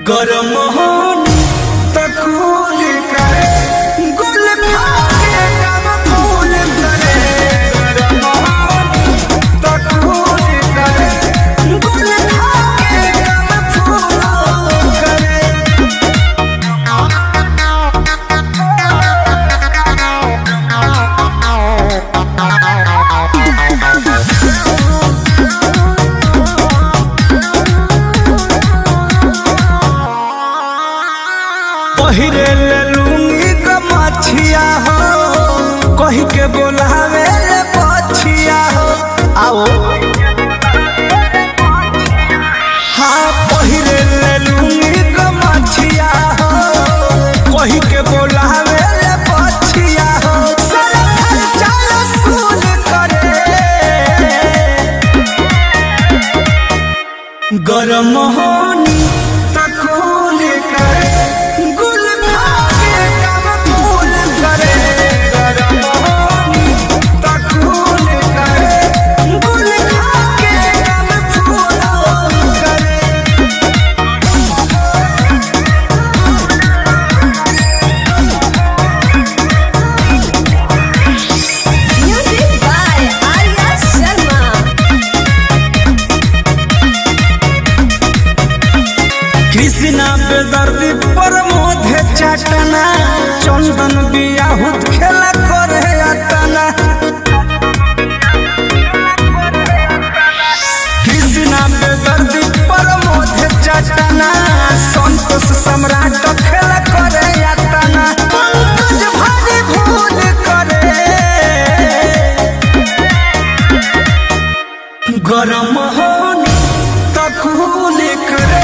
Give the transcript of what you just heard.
गरम होनी तकूल करे गुल खाके कब फूल करे। गरम होनी तकूल करे गुल खाके कब फूल करे। पहिरे ले लूंगी गमछिया हो कही के बोलावे ले पछिया हो आओ। हाँ पहिरे ले लूंगी गमछिया हो कही के बोलावे ले पछिया हो। सारा खर्चा वसूल करे गरम होनी तकूल करे गुल खाके कब फूल करे। गरम होनी तकूल करे गुल खाके कब फूल करे। Music by Arya Sharma. Krishna बेदर्दी प्रमोद चटना चंदन बियाहुत खेला करे अतना। कृष्णा बेदर्दी प्रमोद चटना संतोष सम्राट खेला करे अतना। पंकज भारी भूल करे गरम होनी तकूल करे।